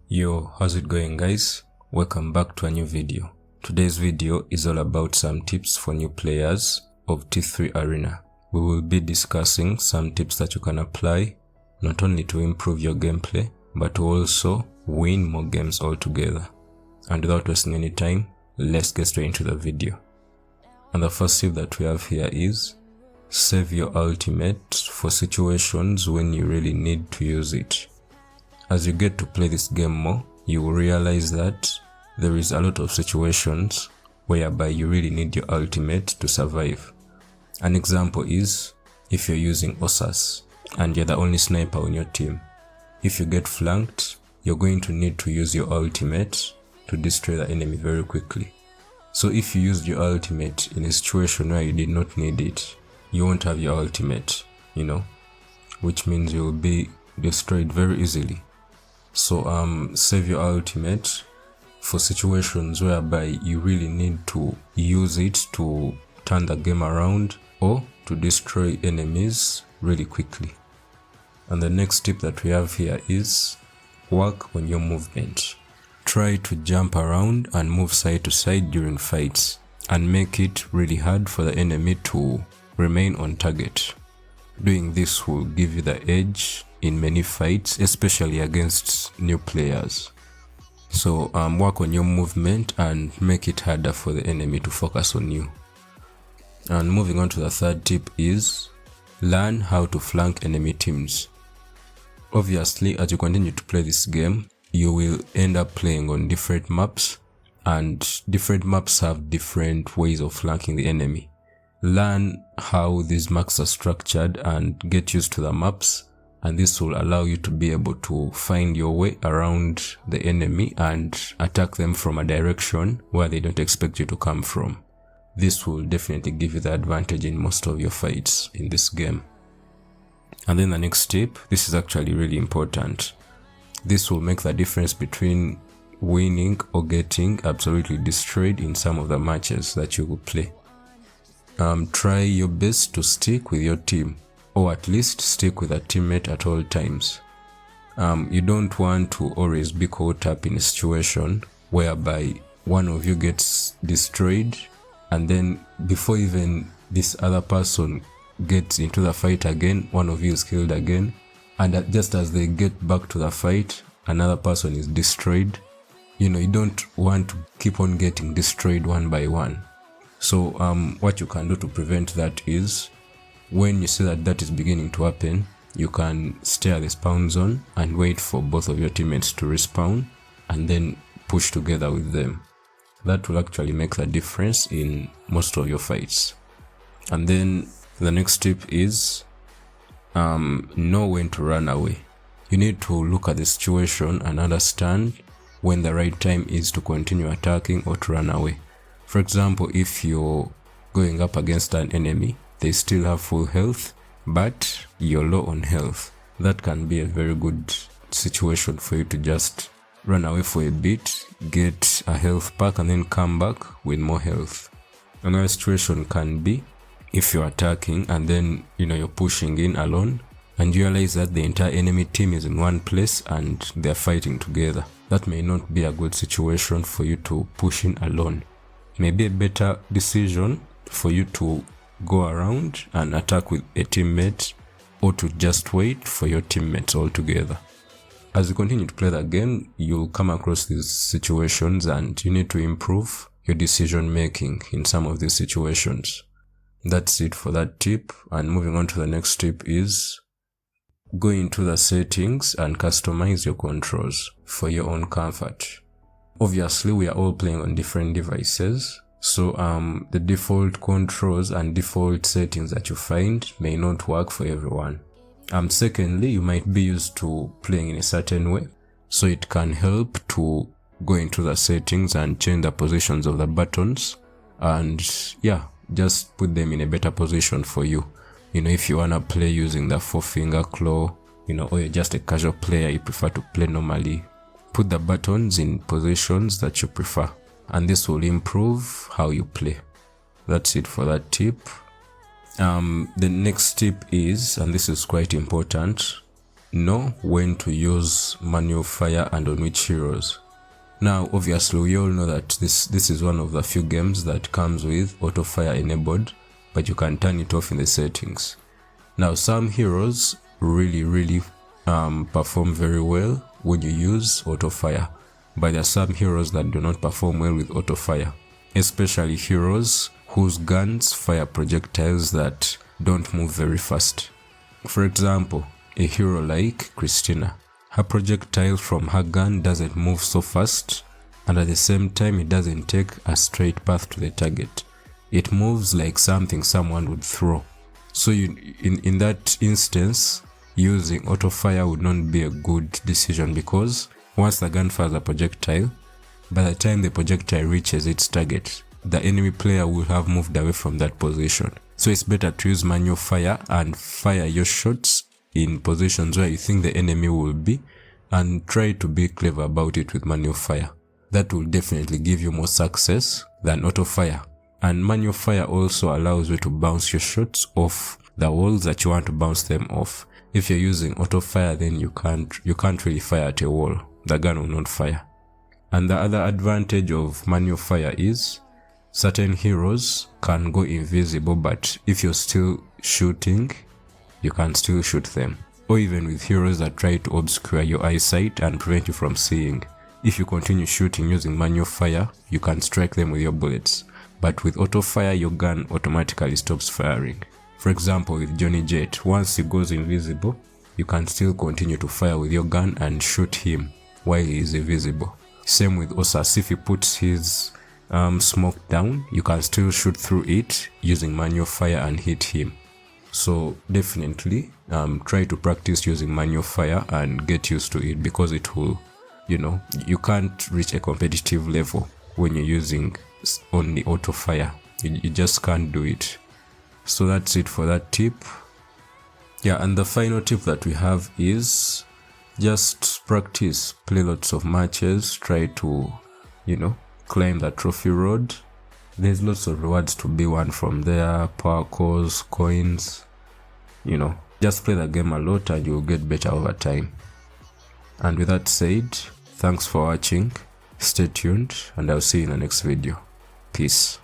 Yo, how's it going guys? Welcome back to a new video. Today's video is all about some tips for new players of T3 Arena. We will be discussing some tips that you can apply not only to improve your gameplay, but to also win more games altogether. And without wasting any time, let's get straight into the video. And the first tip that we have here is save your ultimate for situations when you really need to use it. As you get to play this game more, you will realize that there is a lot of situations whereby you really need your ultimate to survive. An example is if you're using Ossas and you're the only sniper on your team. If you get flanked, you're going to need to use your ultimate to destroy the enemy very quickly. So if you used your ultimate in a situation where you did not need it, you won't have your ultimate, which means you'll be destroyed very easily. So save your ultimate for situations whereby you really need to use it to turn the game around or to destroy enemies really quickly. And the next tip that we have here is work on your movement. Try to jump around and move side to side during fights and make it really hard for the enemy to remain on target. Doing this will give you the edge in many fights, especially against new players. So work on your movement and make it harder for the enemy to focus on you. And moving on to the third tip is learn how to flank enemy teams. Obviously, as you continue to play this game, you will end up playing on different maps, and different maps have different ways of flanking the enemy. Learn how these maps are structured and get used to the maps, and this will allow you to be able to find your way around the enemy and attack them from a direction where they don't expect you to come from. This will definitely give you the advantage in most of your fights in this game. And then the next tip, this is actually really important. This will make the difference between winning or getting absolutely destroyed in some of the matches that you will play. Try your best to stick with your team, or at least stick with a teammate at all times. You don't want to always be caught up in a situation whereby one of you gets destroyed, and then before even this other person gets into the fight again, one of you is killed again, and just as they get back to the fight, another person is destroyed. You don't want to keep on getting destroyed one by one. So what you can do to prevent that is, when you see that is beginning to happen, you can stay at the spawn zone and wait for both of your teammates to respawn and then push together with them. That will actually make the difference in most of your fights. And then the next tip is know when to run away. You need to look at the situation and understand when the right time is to continue attacking or to run away. For example, if you're going up against an enemy, they still have full health, but you're low on health. That can be a very good situation for you to just run away for a bit, get a health pack, and then come back with more health. Another situation can be if you're attacking and then you're pushing in alone and you realize that the entire enemy team is in one place and they're fighting together. That may not be a good situation for you to push in alone. Maybe a better decision for you to go around and attack with a teammate, or to just wait for your teammates all together. As you continue to play the game, you'll come across these situations and you need to improve your decision making in some of these situations. That's it for that tip. And moving on to the next tip is go into the settings and customize your controls for your own comfort. Obviously, we are all playing on different devices, so the default controls and default settings that you find may not work for everyone. Secondly, you might be used to playing in a certain way, so it can help to go into the settings and change the positions of the buttons and just put them in a better position for you. If you wanna play using the 4-finger claw, or you're just a casual player, you prefer to play normally, put the buttons in positions that you prefer, and this will improve how you play. That's it for that tip. The next tip is, and this is quite important, know when to use manual fire and on which heroes. Now obviously we all know that this is one of the few games that comes with auto fire enabled, but you can turn it off in the settings. Now some heroes really perform very well when you use auto fire, but there are some heroes that do not perform well with auto fire, especially heroes whose guns fire projectiles that don't move very fast. For example, a hero like Cristina. Her projectile from her gun doesn't move so fast, and at the same time it doesn't take a straight path to the target. It moves like something someone would throw. So in that instance, using auto fire would not be a good decision, because once the gun fires a projectile, by the time the projectile reaches its target, the enemy player will have moved away from that position. So it's better to use manual fire and fire your shots in positions where you think the enemy will be, and try to be clever about it with manual fire. That will definitely give you more success than auto fire. And manual fire also allows you to bounce your shots off the walls that you want to bounce them off. If you're using auto fire, then you can't really fire at a wall. The gun will not fire. And the other advantage of manual fire is certain heroes can go invisible, but if you're still shooting, you can still shoot them. Or even with heroes that try to obscure your eyesight and prevent you from seeing. If you continue shooting using manual fire, you can strike them with your bullets. But with auto fire, your gun automatically stops firing. For example, with Johnny Jet, once he goes invisible, you can still continue to fire with your gun and shoot him while he is invisible. Same with Ossas. If he puts his smoke down, you can still shoot through it using manual fire and hit him. So definitely try to practice using manual fire and get used to it, because it will, you can't reach a competitive level when you're using only auto fire. You just can't do it. So that's it for that tip. Yeah, and the final tip that we have is just practice, play lots of matches, try to, climb the trophy road. There's lots of rewards to be won from there, power cores, coins, just play the game a lot and you'll get better over time. And with that said, thanks for watching, stay tuned, and I'll see you in the next video. Peace.